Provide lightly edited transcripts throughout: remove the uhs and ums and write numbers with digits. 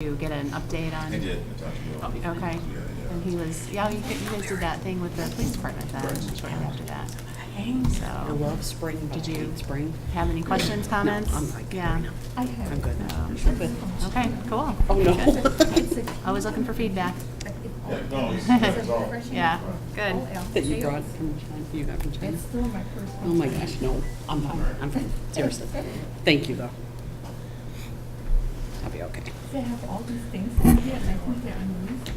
you get an update on? I did. I talked to you. Okay. Yeah. And he was, yeah, you guys did that thing with the police department then, shortly after that. I So, love spring. Did you- hate spring? have any questions, comments? I'm like, Yeah. I'm good. Okay, cool. Oh, no. Always looking for feedback. Yeah, no, it's all. Yeah, good. That you brought from China? You got from China? It's still my first Oh my gosh, no. I'm fine. I'm fine. Seriously. Thank you, though. I'll be okay. They have all these things in here, and I think they're unused.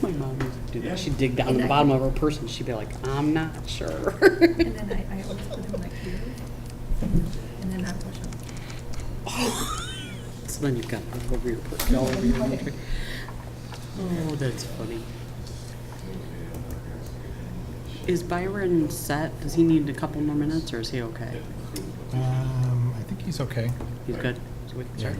My mom used to do that. She'd dig down to the bottom of her purse and she'd be like, I'm not sure. And then I always put them like here, and then I push them. So then you've got it all over your purse, all over your country. Oh, that's funny. Is Byron set? Does he need a couple more minutes or is he okay? I think he's okay. He's good? So we can start?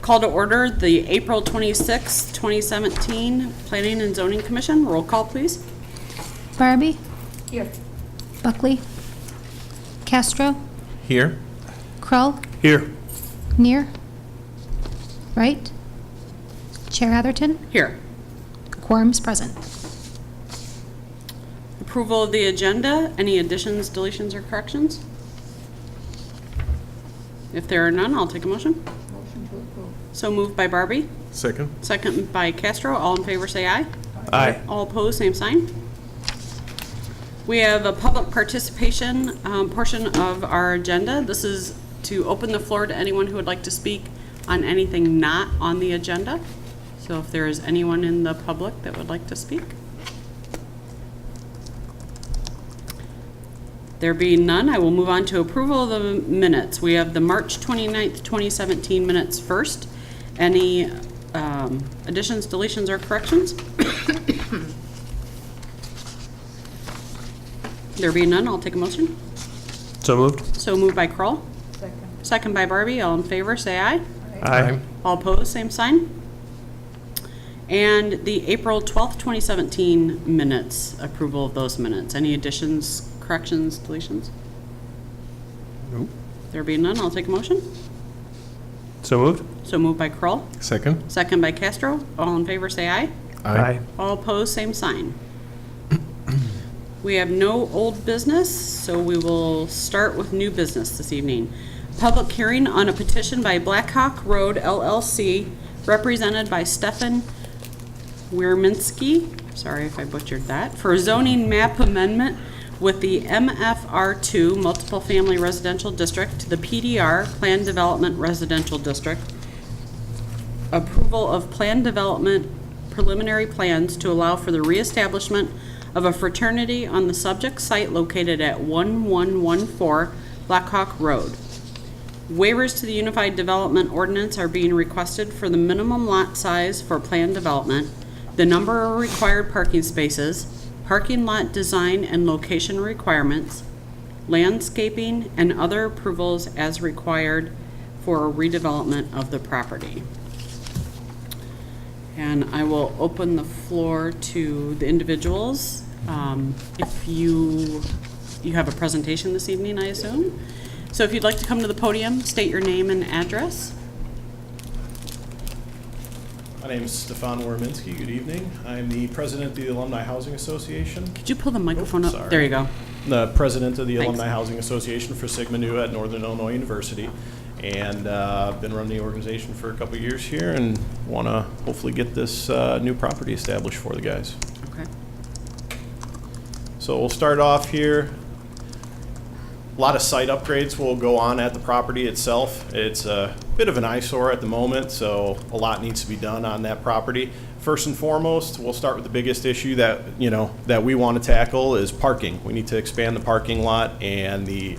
Call to order the April 26, 2017 Planning and Zoning Commission. Roll call, please. Barbie, Here. Buckley, Castro, Here? Krull, Here. Near, Wright, Chair Atherton, Here. quorum is present. Approval of the agenda. Any additions, deletions, or corrections? If there are none, I'll take a motion. Motion to approve. So moved by Barbie, Second? second by Castro. All in favor, say aye. Aye. All opposed, same sign. We have a public participation portion of our agenda. This is to open the floor to anyone who would like to speak on anything not on the agenda. So if there is anyone in the public that would like to speak. There being none, I will move on to approval of the minutes. We have the March 29th, 2017 minutes first. Any additions, deletions, or corrections? There being none, I'll take a motion. So moved? So moved by Kroll, Second. second by Barbie. All in favor, say aye. Aye. All opposed, same sign. And the April 12th, 2017 minutes, approval of those minutes. Any additions, corrections, deletions? Nope. There being none, I'll take a motion. So moved? So moved by Kroll, Second? second by Castro. All in favor, say aye. Aye. All opposed, same sign. We have no old business, so we will start with new business this evening. Public hearing on a petition by Blackhawk Road LLC, represented by Stefan Wierminski, sorry if I butchered that, for a zoning map amendment with the MFR2 Multiple Family Residential District to the PDR Plan Development Residential District. Approval of plan development preliminary plans to allow for the reestablishment of a fraternity on the subject site located at 1114 Blackhawk Road. Waivers to the Unified Development Ordinance are being requested for the minimum lot size for planned development, the number of required parking spaces, parking lot design and location requirements, landscaping, and other approvals as required for redevelopment of the property. And I will open the floor to the individuals. If you have a presentation this evening, I assume. So if you'd like to come to the podium, state your name and address. My name is Stefan Wierminski. Good evening. I'm the president of the Alumni Housing Association. Could you pull the microphone up? sorry. There you go. The president of the Thanks. Alumni Housing Association for Sigma Nu at Northern Illinois University. And I've been running the organization for a couple of years here and want to hopefully get this new property established for the guys. Okay. So we'll start off here. A lot of site upgrades will go on at the property itself. It's a bit of an eyesore at the moment, so a lot needs to be done on that property. First and foremost, we'll start with the biggest issue that we want to tackle is parking. We need to expand the parking lot, and the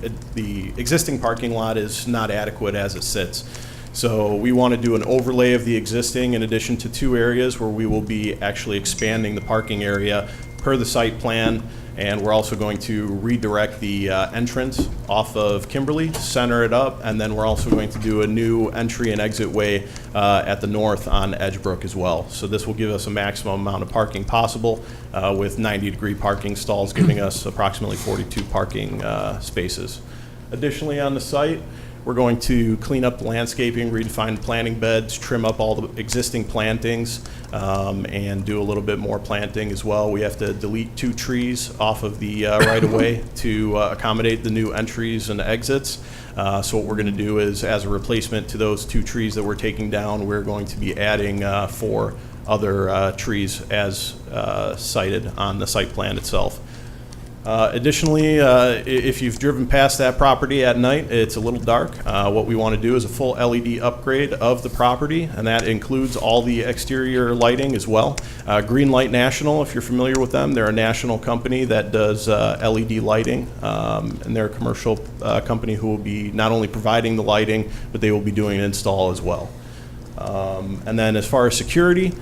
existing parking lot is not adequate as it sits. So we want to do an overlay of the existing in addition to two areas where we will be actually expanding the parking area per the site plan. And we're also going to redirect the entrance off of Kimberly, center it up, and then we're also going to do a new entry and exit way at the north on Edgebrook as well. So this will give us a maximum amount of parking possible, with 90-degree parking stalls giving us approximately 42 parking spaces. Additionally, on the site, we're going to clean up the landscaping, redefine the planting beds, trim up all the existing plantings, and do a little bit more planting as well. We have to delete 2 trees off of the right-of-way to accommodate the new entries and exits. So what we're going to do is, as a replacement to those 2 trees that we're taking down, we're going to be adding 4 other trees as cited on the site plan itself. Additionally, if you've driven past that property at night, it's a little dark. What we want to do is a full LED upgrade of the property, and that includes all the exterior lighting as well. Greenlight National, if you're familiar with them, they're a national company that does LED lighting, and they're a commercial company who will be not only providing the lighting, but they will be doing an install as well. And then as far as security,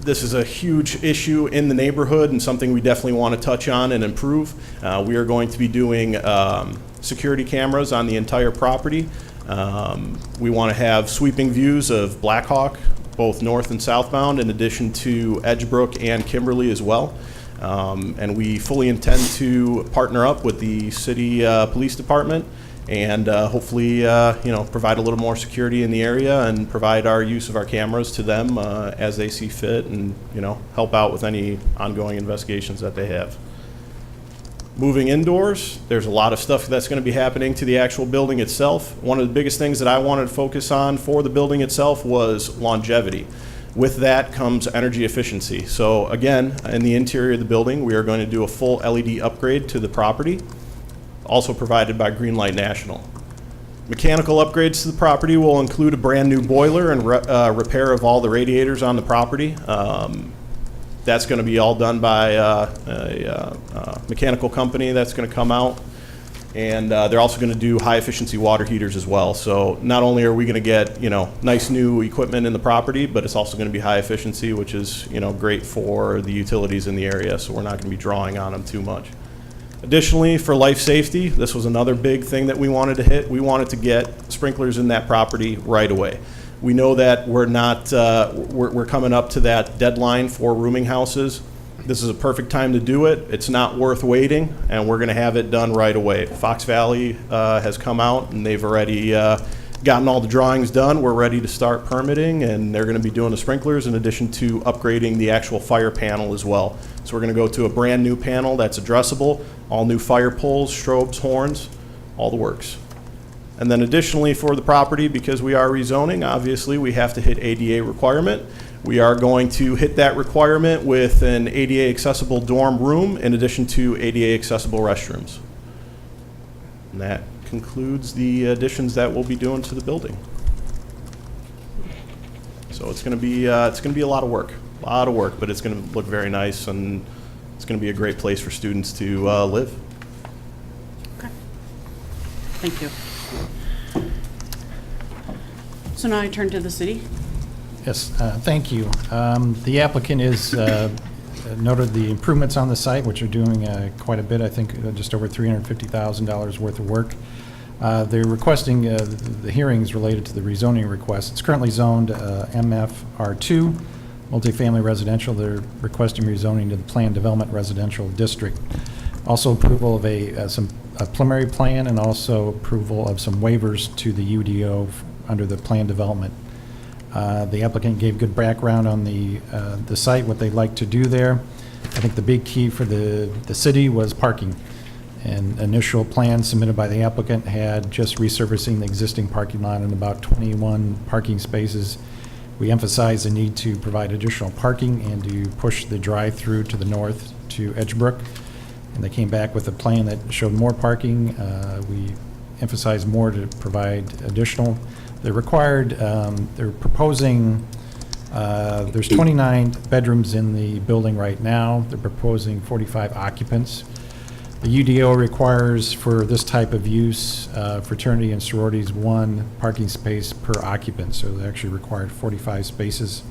this is a huge issue in the neighborhood and something we definitely want to touch on and improve. We are going to be doing security cameras on the entire property. We want to have sweeping views of Blackhawk, both north and southbound, in addition to Edgebrook and Kimberly as well. And we fully intend to partner up with the city police department and hopefully, provide a little more security in the area and provide our use of our cameras to them as they see fit, and help out with any ongoing investigations that they have. Moving indoors, there's a lot of stuff that's going to be happening to the actual building itself. One of the biggest things that I wanted to focus on for the building itself was longevity. With that comes energy efficiency. So again, in the interior of the building, we are going to do a full LED upgrade to the property, also provided by Greenlight National. Mechanical upgrades to the property will include a brand new boiler and repair of all the radiators on the property. That's going to be all done by a mechanical company that's going to come out. And they're also going to do high efficiency water heaters as well. So not only are we going to get, nice new equipment in the property, but it's also going to be high efficiency, which is, great for the utilities in the area. So we're not going to be drawing on them too much. Additionally, for life safety, this was another big thing that we wanted to hit. We wanted to get sprinklers in that property right away. We know that we're not, we're coming up to that deadline for rooming houses. This is a perfect time to do it. It's not worth waiting, and we're going to have it done right away. Fox Valley has come out, and they've already gotten all the drawings done. We're ready to start permitting, and they're going to be doing the sprinklers in addition to upgrading the actual fire panel as well. So we're going to go to a brand new panel that's addressable, all new fire poles, strobes, horns, all the works. And then additionally for the property, because we are rezoning, obviously we have to hit ADA requirement. We are going to hit that requirement with an ADA accessible dorm room in addition to ADA accessible restrooms. And that concludes the additions that we'll be doing to the building. So it's going to be a lot of work, but it's going to look very nice, and it's going to be a great place for students to live. Okay. Thank you. So now I turn to the city. Yes, thank you. The applicant is noted the improvements on the site, which are doing quite a bit, I think just over $350,000 worth of work. They're requesting the hearings related to the rezoning request. It's currently zoned MFR2, multifamily residential. They're requesting rezoning to the Plan Development Residential District. Also approval of a preliminary plan, and also approval of some waivers to the UDO under the plan development. The applicant gave good background on the site, what they'd like to do there. I think the big key for the city was parking. And initial plan submitted by the applicant had just resurfacing the existing parking lot in about 21 parking spaces. We emphasized the need to provide additional parking and to push the drive-through to the north to Edgebrook. And they came back with a plan that showed more parking. We emphasized more to provide additional. They're required, they're proposing, there's 29 bedrooms in the building right now. They're proposing 45 occupants. The UDO requires for this type of use, fraternity and sororities, 1 parking space per occupant. So they actually required 45 spaces.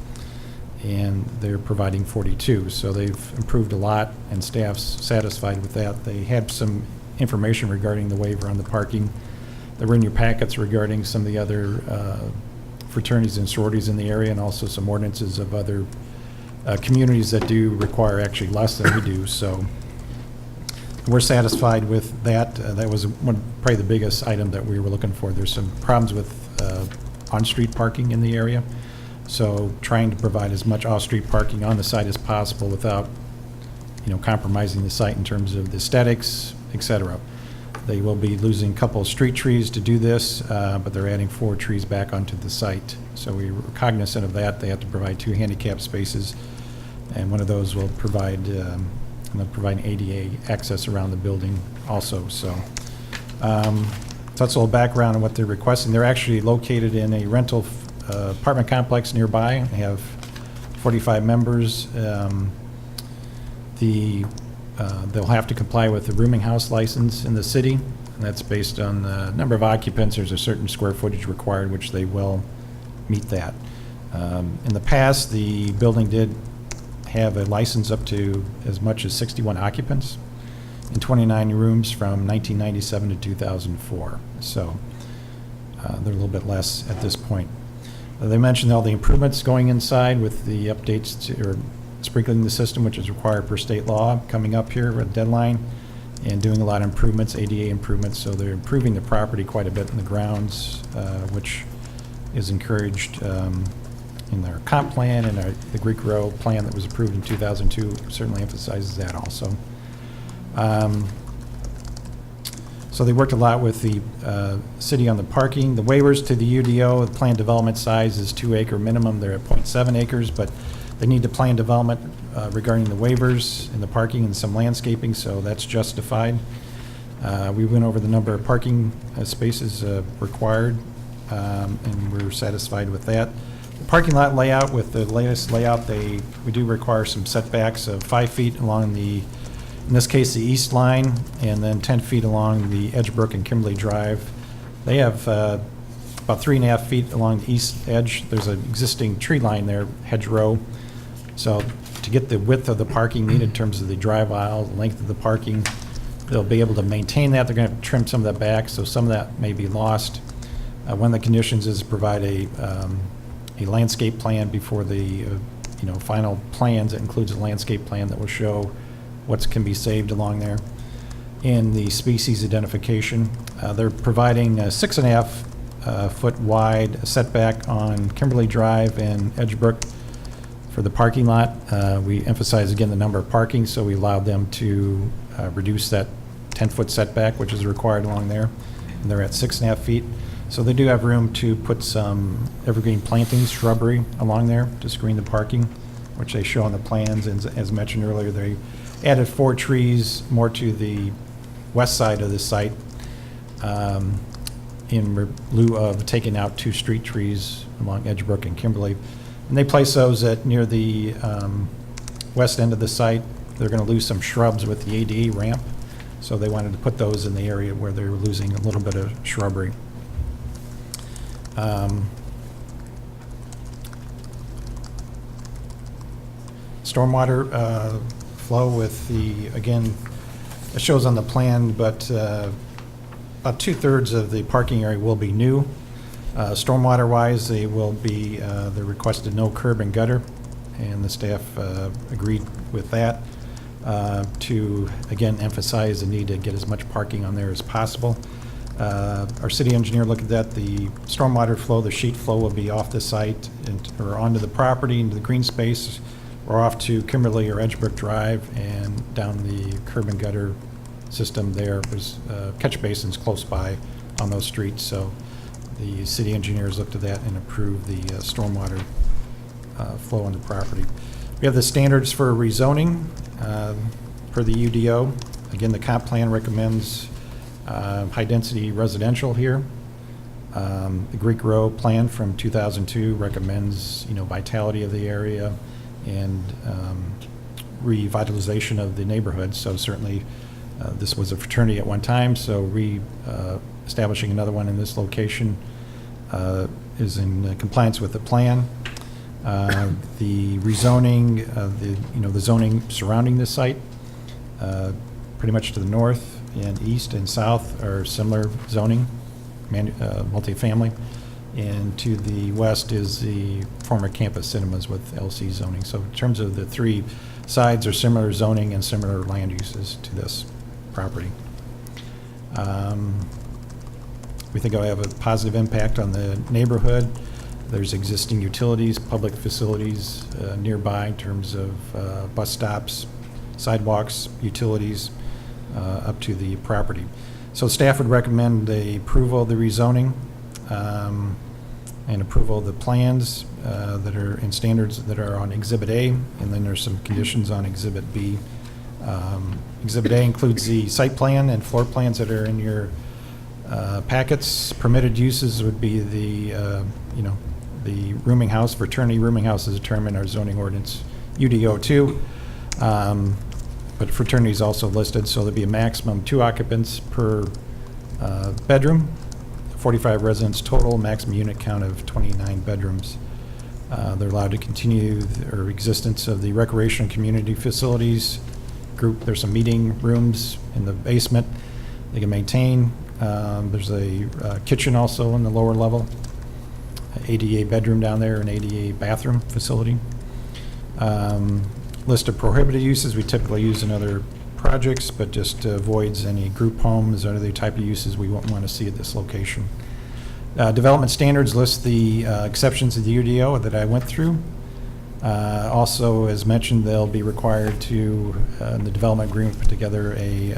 and they're providing 42. So they've improved a lot, and staff's satisfied with that. They had some information regarding the waiver on the parking that were in your packets regarding some of the other fraternities and sororities in the area, and also some ordinances of other communities that do require actually less than we do. So we're satisfied with that. That was probably the biggest item that we were looking for. There's some problems with on-street parking in the area. So trying to provide as much off-street parking on the site as possible without, compromising the site in terms of the aesthetics, et cetera. They will be losing a couple of street trees to do this, but they're adding 4 trees back onto the site. So we were cognizant of that. They have to provide 2 handicap spaces, and one of those will provide, provide ADA access around the building also. So that's a little background on what they're requesting. They're actually located in a rental apartment complex nearby. They have 45 members. They'll have to comply with the rooming house license in the city, and that's based on the number of occupants. There's a certain square footage required, which they will meet that. In the past, the building did have a license up to as much as 61 occupants in 29 rooms from 1997 to 2004. So they're a little bit less at this point. They mentioned all the improvements going inside with the updates or sprinkling the system, which is required per state law, coming up here with a deadline, and doing a lot of improvements, ADA improvements. So they're improving the property quite a bit in the grounds, which is encouraged in their comp plan, and the Greek Row plan that was approved in 2002 certainly emphasizes that also. So they worked a lot with the city on the parking. The waivers to the UDO, the planned development size is 2 acre minimum. They're at 0.7 acres, but they need the plan development regarding the waivers and the parking and some landscaping, so that's justified. We went over the number of parking spaces required, and we're satisfied with that. The parking lot layout, with the latest layout, we do require some setbacks of 5 feet along the, in this case, the east line, and then 10 feet along the Edgebrook and Kimberly Drive. They have about 3.5 feet along the east edge. There's an existing tree line there, hedgerow. So to get the width of the parking needed in terms of the drive aisle, the length of the parking, they'll be able to maintain that. They're going to have to trim some of that back, so some of that may be lost. One of the conditions is to provide a landscape plan before the final plans. It includes a landscape plan that will show what can be saved along there. And the species identification. They're providing a 6.5 foot wide setback on Kimberly Drive and Edgebrook for the parking lot. We emphasize again the number of parking, so we allowed them to reduce that 10-foot setback, which is required along there. And they're at 6.5 feet. So they do have room to put some evergreen plantings, shrubbery along there to screen the parking, which they show on the plans. And as mentioned earlier, they added 4 trees more to the west side of the site in lieu of taking out 2 street trees along Edgebrook and Kimberly. And they place those at near the west end of the site. They're going to lose some shrubs with the ADA ramp, so they wanted to put those in the area where they were losing a little bit of shrubbery. Stormwater flow with the, again, it shows on the plan, but about 2/3 of the parking area will be new. Stormwater-wise, they will be, they requested no curb and gutter, and the staff agreed with that to, again, emphasize the need to get as much parking on there as possible. Our city engineer looked at that. The stormwater flow, the sheet flow will be off the site or onto the property, into the green space, or off to Kimberly or Edgebrook Drive and down the curb and gutter system there. There's catch basins close by on those streets, so the city engineers looked at that and approved the stormwater flow on the property. We have the standards for rezoning per the UDO. Again, the comp plan recommends high-density residential here. The Greek Row plan from 2002 recommends, vitality of the area and revitalization of the neighborhood. So certainly, this was a fraternity at one time, so establishing another one in this location is in compliance with the plan. The rezoning, the zoning surrounding this site, pretty much to the north and east and south are similar zoning, multifamily. And to the west is the former campus cinemas with LC zoning. So in terms of the three sides are similar zoning and similar land uses to this property. We think it'll have a positive impact on the neighborhood. There's existing utilities, public facilities nearby in terms of bus stops, sidewalks, utilities up to the property. So staff would recommend the approval of the rezoning and approval of the plans that are in standards that are on Exhibit A, and then there's some conditions on Exhibit B. Exhibit A includes the site plan and floor plans that are in your packets. Permitted uses would be the rooming house, fraternity rooming house is determined in our zoning ordinance, UDO 2. But fraternity is also listed, so there'll be a maximum 2 occupants per bedroom, 45 residents total, maximum unit count of 29 bedrooms. They're allowed to continue their existence of the recreation and community facilities group. There's some meeting rooms in the basement they can maintain. There's a kitchen also in the lower level, ADA bedroom down there, an ADA bathroom facility. List of prohibited uses we typically use in other projects, but just avoids any group homes or other type of uses we won't want to see at this location. Development standards list the exceptions of the UDO that I went through. Also, as mentioned, they'll be required to, in the development agreement, put together a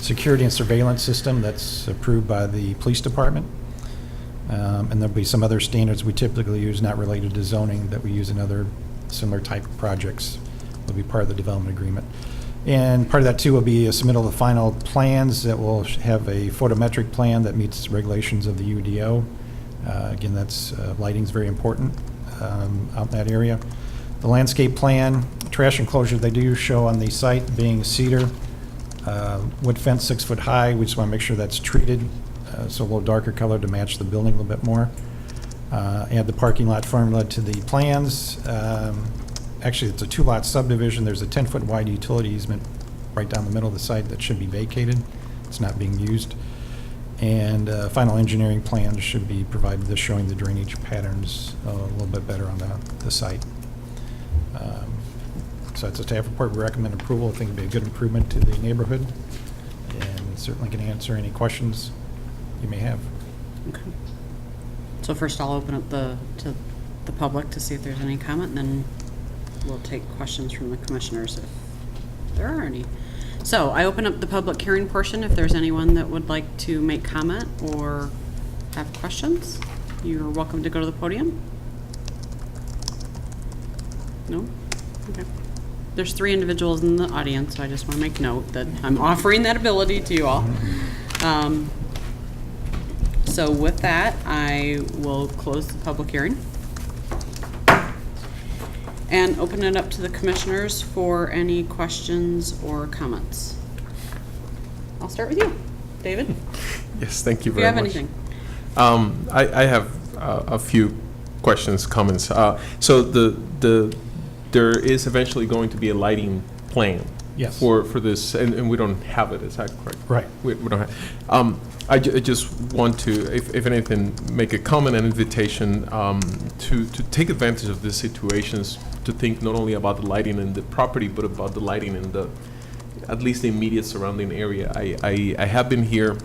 security and surveillance system that's approved by the police department. And there'll be some other standards we typically use not related to zoning that we use in other similar type of projects. Will be part of the development agreement. And part of that too will be a submittal of the final plans that will have a photometric plan that meets regulations of the UDO. Again, that's lighting's very important out in that area. The landscape plan, trash enclosure they do show on the site being cedar, wood fence 6 foot high. We just want to make sure that's treated, so a little darker color to match the building a little bit more. Add the parking lot formula to the plans. Actually, it's a 2-lot subdivision. There's a 10-foot wide utility easement right down the middle of the site that should be vacated. It's not being used. And final engineering plans should be provided with showing the drainage patterns a little bit better on the site. So it's a staff report. We recommend approval. I think it'd be a good improvement to the neighborhood, and certainly can answer any questions you may have. Okay. So first I'll open up to the public to see if there's any comment, and then we'll take questions from the commissioners if there are any. So I open up the public hearing portion. If there's anyone that would like to make comment or have questions, you're welcome to go to the podium. No? Okay. There's 3 individuals in the audience, so I just want to make note that I'm offering that ability to you all. So with that, I will close the public hearing and open it up to the commissioners for any questions or comments. I'll start with you, David. Yes, thank you If you very have much. anything. I have a few questions, comments. So there is eventually going to be a lighting plan. Yes. For this, and we don't have it. Is that correct? Right. We don't have. I just want to, if anything, make a comment and invitation to take advantage of these situations, to think not only about the lighting in the property, but about the lighting in at least the immediate surrounding area. I have been here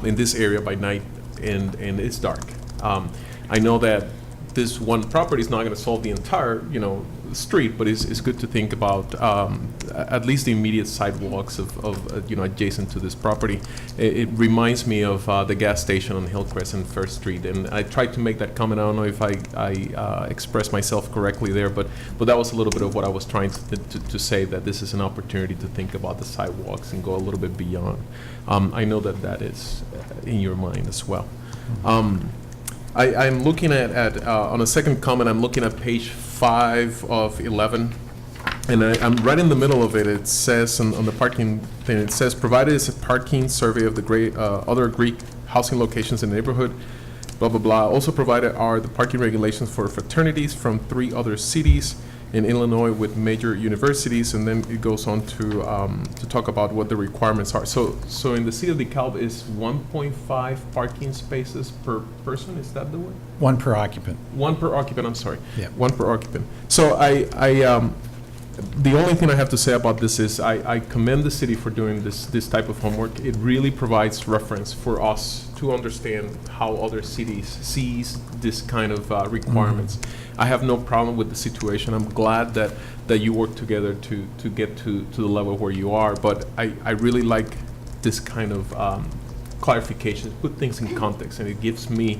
in this area by night, and it's dark. I know that this one property is not going to solve the entire, street, but it's good to think about at least the immediate sidewalks of adjacent to this property. It reminds me of the gas station on Hillcrest and First Street, and I tried to make that comment. I don't know if I expressed myself correctly there, but that was a little bit of what I was trying to say, that this is an opportunity to think about the sidewalks and go a little bit beyond. I know that is in your mind as well. I'm looking at on a second comment, I'm looking at page 5 of 11, and I'm right in the middle of it. It says on the parking thing, it says, provided is a parking survey of the other Greek housing locations in the neighborhood, blah, blah, blah. Also provided are the parking regulations for fraternities from 3 other cities in Illinois with major universities, and then it goes on to talk about what the requirements are. So in the city of DeKalb is 1.5 parking spaces per person, is that the way? One per occupant. One per occupant, I'm sorry. Yeah. One per occupant. So the only thing I have to say about this is I commend the city for doing this type of homework. It really provides reference for us to understand how other cities sees this kind of requirements. I have no problem with the situation. I'm glad that you work together to get to the level where you are, but I really like this kind of clarification, put things in context, and it gives me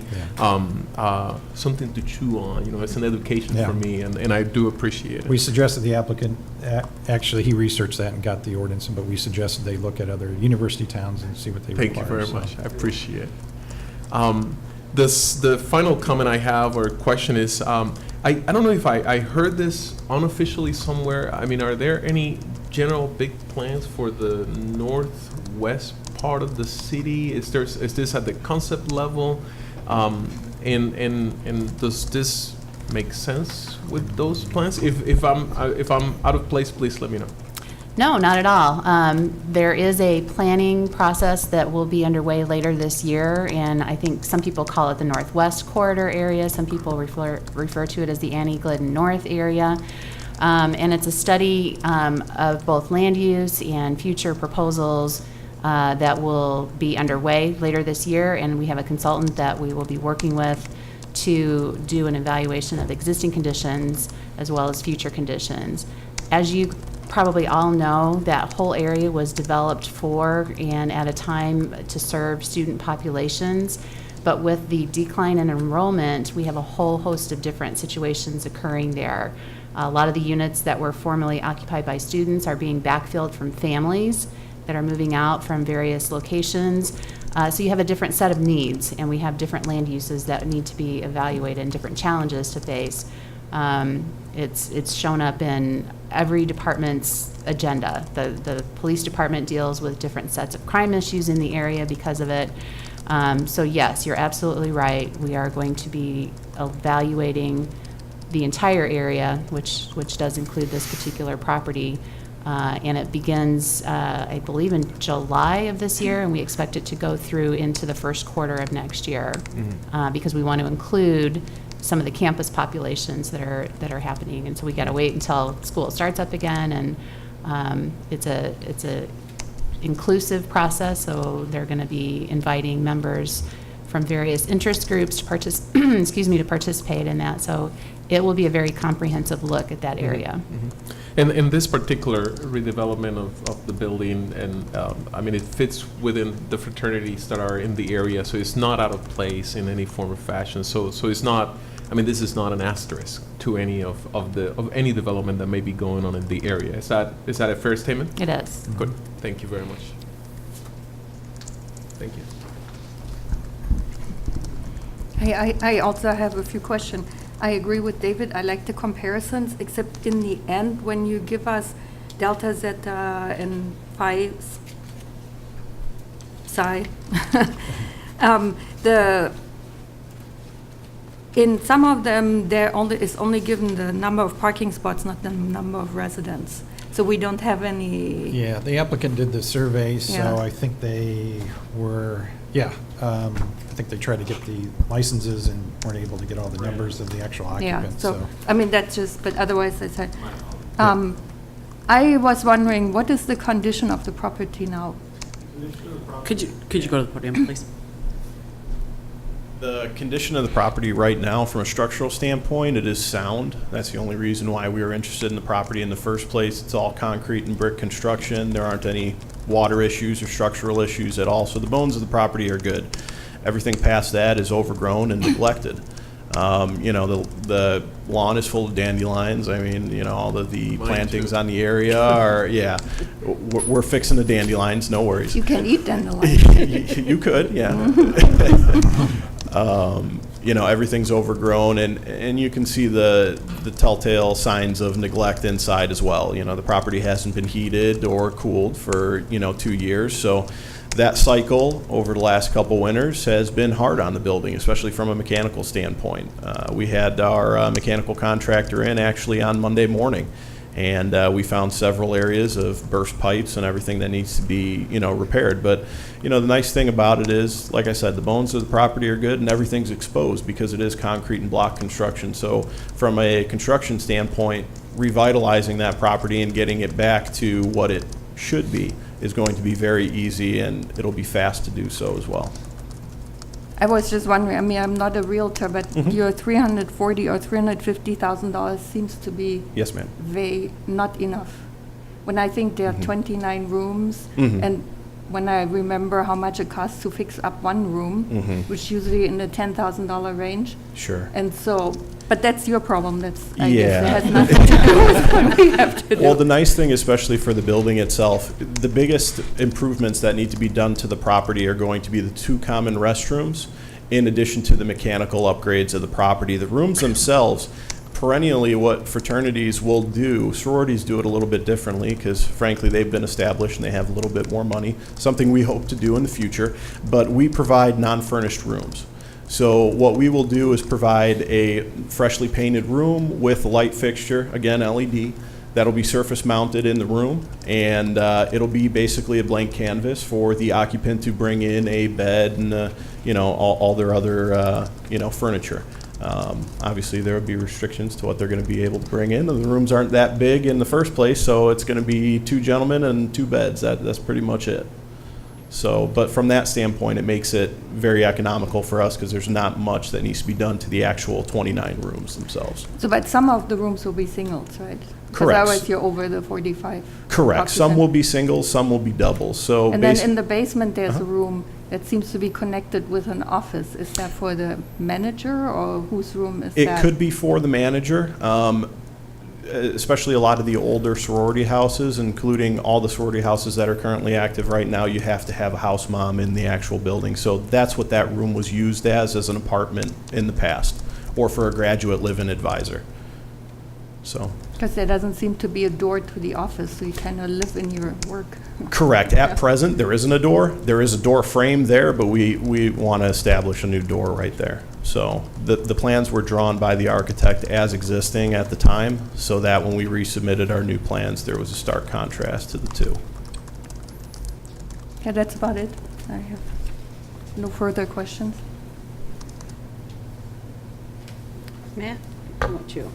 something to chew on. It's an education Yeah. for me, and I do appreciate it. We suggested the applicant, actually, he researched that and got the ordinance, but we suggested they look at other university towns and see what they require. Thank you very so. much. I appreciate it. The final comment I have or question is, I don't know if I heard this unofficially somewhere. I mean, are there any general big plans for the northwest part of the city? Is this at the concept level? And does this make sense with those plans? If I'm out of place, please let me know. No, not at all. There is a planning process that will be underway later this year, and I think some people call it the Northwest Corridor area. Some people refer to it as the Annie Glidden North area. And it's a study of both land use and future proposals that will be underway later this year, and we have a consultant that we will be working with to do an evaluation of existing conditions as well as future conditions. As you probably all know, that whole area was developed for and at a time to serve student populations, but with the decline in enrollment, we have a whole host of different situations occurring there. A lot of the units that were formerly occupied by students are being backfilled from families that are moving out from various locations. So you have a different set of needs, and we have different land uses that need to be evaluated and different challenges to face. It's shown up in every department's agenda. The police department deals with different sets of crime issues in the area because of it. So yes, you're absolutely right. We are going to be evaluating the entire area, which does include this particular property. And it begins, I believe, in July of this year, and we expect it to go through into the first quarter of next year, because we want to include some of the campus populations that are happening. And so we got to wait until school starts up again, and it's a inclusive process. So they're going to be inviting members from various interest groups to participate in that. So it will be a very comprehensive look at that area. And in this particular redevelopment of the building, and I mean, it fits within the fraternities that are in the area, so it's not out of place in any form or fashion. So it's not. I mean, this is not an asterisk to any of any development that may be going on in the area. Is that a fair statement? It is. Good. Thank you very much. Thank you. I also have a few questions. I agree with David. I like the comparisons, except in the end, when you give us delta, zeta, and phi psi, in some of them, there is only given the number of parking spots, not the number of residents. So we don't have any. Yeah, the applicant did the survey, so Yeah. I think they were, I think they tried to get the licenses and weren't able to get all the numbers of the actual Yeah, occupants, so, I mean, that's just, but otherwise, I said, I was wondering, what is the condition of the property now? Could you go to the podium, please? The condition of the property right now, from a structural standpoint, it is sound. That's the only reason why we were interested in the property in the first place. It's all concrete and brick construction. There aren't any water issues or structural issues at all, so the bones of the property are good. Everything past that is overgrown and neglected. The lawn is full of dandelions. I mean, all the plantings on the area are, we're fixing the dandelions, no worries. You can eat dandelions. You could, yeah. everything's overgrown, and you can see the telltale signs of neglect inside as well. The property hasn't been heated or cooled for 2 years, so that cycle over the last couple winters has been hard on the building, especially from a mechanical standpoint. We had our mechanical contractor in actually on Monday morning, and we found several areas of burst pipes and everything that needs to be repaired. But the nice thing about it is, like I said, the bones of the property are good and everything's exposed because it is concrete and block construction. So from a construction standpoint, revitalizing that property and getting it back to what it should be is going to be very easy, and it'll be fast to do so as well. I was just wondering, I mean, I'm not a realtor, but your $340,000 or $350,000 seems to be Yes, ma'am. not enough. When I think there are 29 rooms, and when I remember how much it costs to fix up one room, which usually in the $10,000 range, Sure. and so, but that's your problem, I Yeah. guess it has nothing to do with what we have to do. Well, the nice thing, especially for the building itself, the biggest improvements that need to be done to the property are going to be the 2 common restrooms, in addition to the mechanical upgrades of the property. The rooms themselves, perennially what fraternities will do, sororities do it a little bit differently because frankly they've been established and they have a little bit more money, something we hope to do in the future, but we provide non-furnished rooms. So what we will do is provide a freshly painted room with a light fixture, again LED, that'll be surface mounted in the room, and it'll be basically a blank canvas for the occupant to bring in a bed and all their other furniture. Obviously there will be restrictions to what they're going to be able to bring in, and the rooms aren't that big in the first place, so it's going to be 2 gentlemen and 2 beds. That's pretty much it. So, but from that standpoint, it makes it very economical for us because there's not much that needs to be done to the actual 29 rooms themselves. So, but some of the rooms will be singles, right? Correct. Because otherwise you're over the 45. Correct. Some occupant. will be singles, some will be doubles. So And then in the basement, there's a room that seems to be connected with an office. Is that for the manager, or whose room is it that? could be for the manager, especially a lot of the older sorority houses, including all the sorority houses that are currently active right now. You have to have a house mom in the actual building. So that's what that room was used as an apartment in the past, or for a graduate live-in advisor. So. Because there doesn't seem to be a door to the office, so you kind of live in your work. Correct. At present, there isn't a door. There is a door frame there, but we want to establish a new door right there. So the plans were drawn by the architect as existing at the time, so that when we resubmitted our new plans, there was a stark contrast to the 2. Yeah, that's about it. I have no further questions. Matt, how about you?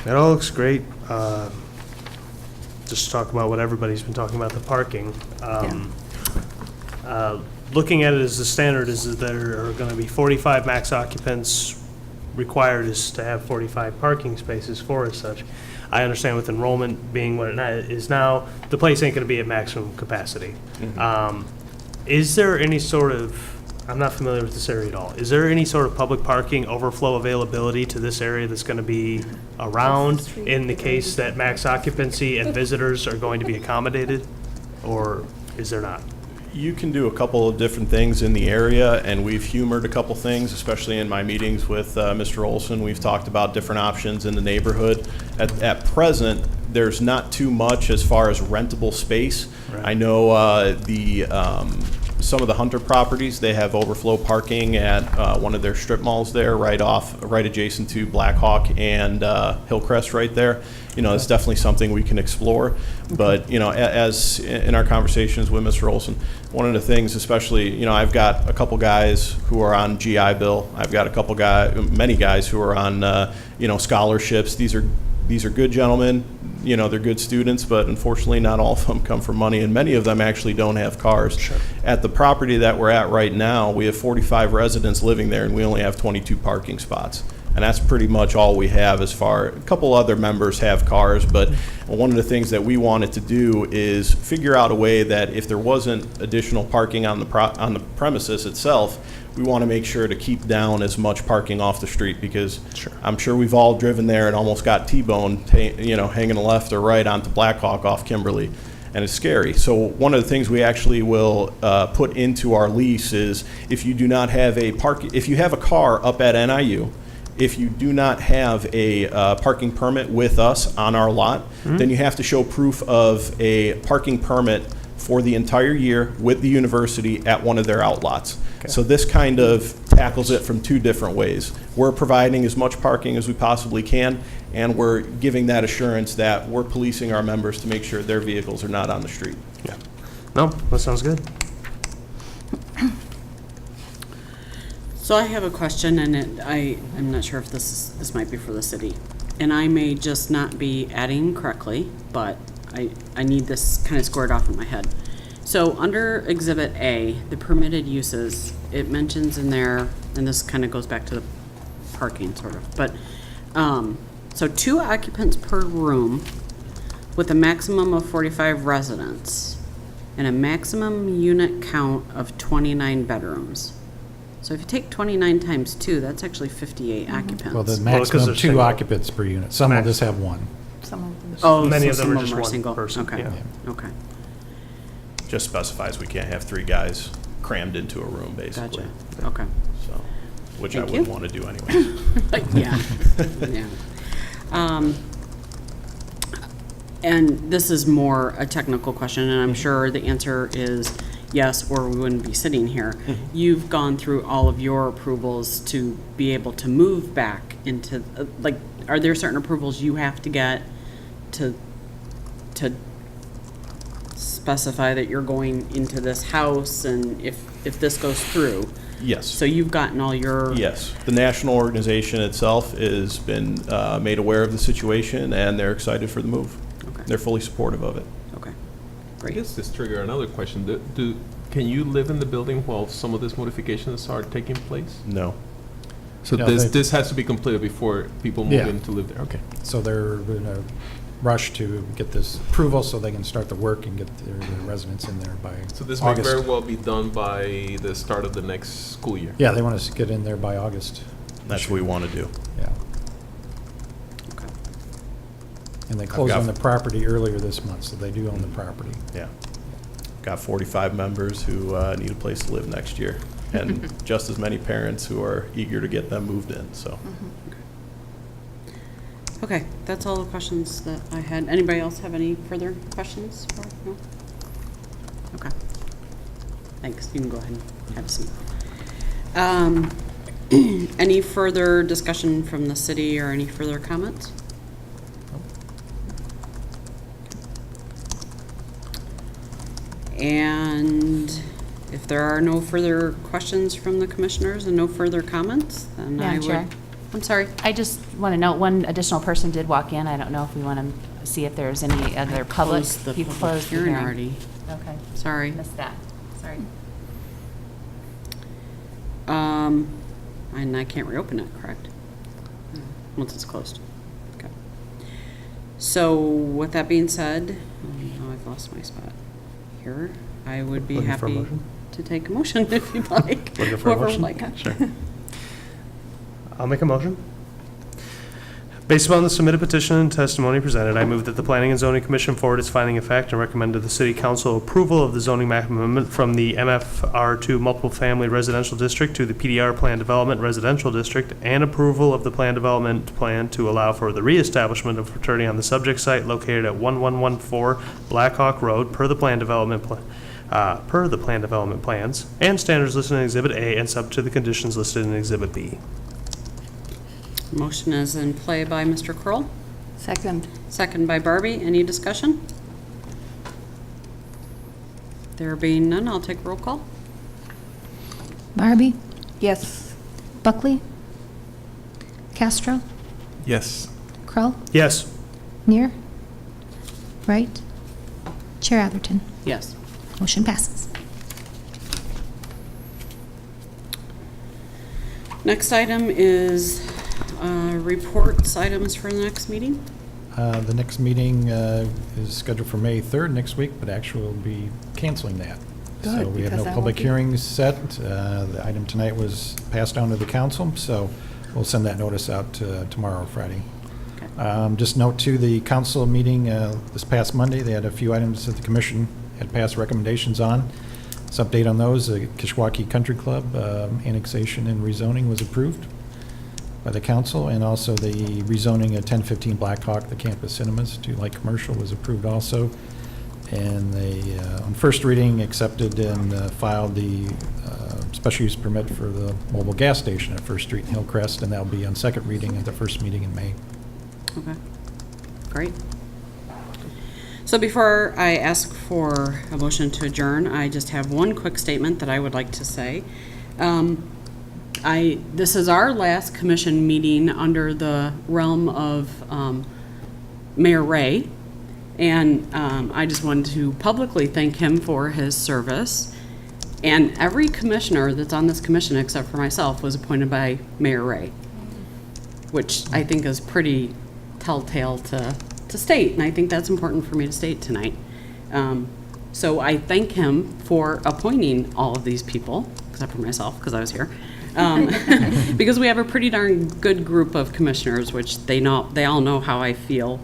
It all looks great. Just talk about what everybody's been talking about, the parking. Looking at it as the standard is that there are going to be 45 max occupants. Required is to have 45 parking spaces for as such. I understand with enrollment being what it is now, the place ain't going to be at maximum capacity. Is there any sort of, I'm not familiar with this area at all, is there any sort of public parking overflow availability to this area that's going to be around in the case that max occupancy and visitors are going to be accommodated, or is there not? You can do a couple of different things in the area, and we've humored a couple things, especially in my meetings with Mr. Olson. We've talked about different options in the neighborhood. At present, there's not too much as far as rentable space. Right. I know some of the Hunter properties, they have overflow parking at one of their strip malls there, right adjacent to Black Hawk and Hillcrest right there. It's definitely something we can explore. But, as in our conversations with Mr. Olson, one of the things, especially, I've got a couple guys who are on GI Bill. I've got many guys who are on, scholarships. These are good gentlemen. They're good students, but unfortunately not all of them come from money, and many of them actually don't have cars. Sure. At the property that we're at right now, we have 45 residents living there, and we only have 22 parking spots. And that's pretty much all we have as far. A couple other members have cars, but one of the things that we wanted to do is figure out a way that if there wasn't additional parking on the premises itself, we want to make sure to keep down as much parking off the street, because Sure. I'm sure we've all driven there and almost got T-boned, hanging left or right onto Blackhawk off Kimberly. and it's scary. So one of the things we actually will put into our lease is if you do not have if you have a car up at NIU, if you do not have a parking permit with us on our lot, then you have to show proof of a parking permit for the entire year with the university at one of their outlots. So this kind of tackles it from two different ways. We're providing as much parking as we possibly can, and we're giving that assurance that we're policing our members to make sure their vehicles are not on the street. Yeah. No, that sounds good. So I have a question, and I'm not sure if this might be for the city, and I may just not be adding correctly, but I need this kind of squared off in my head. So under Exhibit A, the permitted uses, it mentions in there, and this kind of goes back to the parking sort of, but, so 2 occupants per room with a maximum of 45 residents and a maximum unit count of 29 bedrooms. So if you take 29 times 2, that's actually 58 occupants. Well, the 'cause maximum they're 2 single. occupants per unit. Some will Max. just have 1. Some of them. Oh, Many so of them some are just one single. person, Okay, yeah. okay, Just specifies we can't have 3 guys crammed into a room, basically. gotcha, okay. So, which I Thank wouldn't you. want to do anyway. Yeah, yeah. And this is more a technical question, and I'm sure the answer is yes, or we wouldn't be sitting here. You've gone through all of your approvals to be able to move back into, like, are there certain approvals you have to get to specify that you're going into this house, and if this goes through? Yes. So you've gotten all your... Yes. The national organization itself has been made aware of the situation, and they're excited for the move. Okay. They're fully supportive of it. Okay, I great. guess this trigger another question. Can you live in the building while some of these modifications are taking place? No. So No, this has to be completed before people move Yeah. in to live there? Okay. So they're in a rush to get this approval so they can start the work and get their residents in there by So this may August. very well be done by the start of the next school year? Yeah, they want us to get in there by August. That's what we want to do. Yeah. Okay. And they closed got- on the property earlier this month, so they do own the property. Yeah. Got 45 members who need a place to live next year, and just as many parents who are eager to get them moved in, so. Okay, that's all the questions that I had. Anybody else have any further questions? No? Okay. Thanks. You can go ahead and have a seat. Any further discussion from the city or any further comments? And if there are no further questions from the commissioners and no further comments, then I Madam would... Chair? I'm sorry. I just want to note, one additional person did walk in. I don't know if we want to see if there's any other public. Closed the He public closed the hearing hearing. already. Okay, Sorry. missed that. Sorry. And I can't reopen it, correct? Once it's closed. Okay. So with that being said, now I've lost my spot here. I would be Looking for a happy motion? to take a motion if you'd like. Looking for a Whoever would motion? like it. Sure. I'll make a motion. Based upon the submitted petition and testimony presented, I move that the Planning and Zoning Commission forward its finding of fact and recommend to the City Council approval of the zoning map amendment from the MFR2 Multiple Family Residential District to the PDR Plan Development Residential District, and approval of the plan development plan to allow for the reestablishment of fraternity on the subject site located at 1114 Blackhawk Road per the plan development plans and standards listed in Exhibit A and subject to the conditions listed in Exhibit B. Motion is in play by Mr. Kroll, Second. second by Barbie. Any discussion? There being none, I'll take roll call. Barbie, Yes. Buckley, Castro, Yes. Kroll, Yes. Neer, Wright, Chair Atherton. Yes. Motion passes. Next item is reports items for the next meeting. The next meeting is scheduled for May 3rd next week, but actually we'll be canceling that. So Good, we have no because I public won't be- hearings set. The item tonight was passed down to the council, so we'll send that notice out tomorrow, Friday. Okay. Just note too, the council meeting this past Monday, they had a few items that the commission had passed recommendations on. Let's update on those. The Kishwaukee Country Club annexation and rezoning was approved by the council, and also the rezoning at 1015 Blackhawk, the campus cinemas to light commercial, was approved also. And they, on first reading, accepted and filed the special use permit for the mobile gas station at First Street in Hillcrest, and that'll be on second reading at the first meeting in May. Okay, great. So before I ask for a motion to adjourn, I just have one quick statement that I would like to say. This is our last commission meeting under the realm of Mayor Ray, and I just wanted to publicly thank him for his service. And every commissioner that's on this commission, except for myself, was appointed by Mayor Ray, which I think is pretty telltale to state, and I think that's important for me to state tonight. So I thank him for appointing all of these people, except for myself, because I was here. Because we have a pretty darn good group of commissioners, which they all know how I feel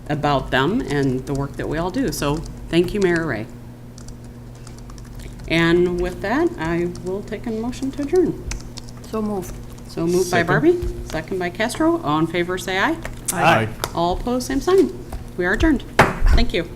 about them and the work that we all do. So thank you, Mayor Ray. And with that, I will take a motion to adjourn. So moved. So moved by Second. Barbie, second by Castro. All in favor, say aye. Aye. All opposed, same sign. We are adjourned. Thank you.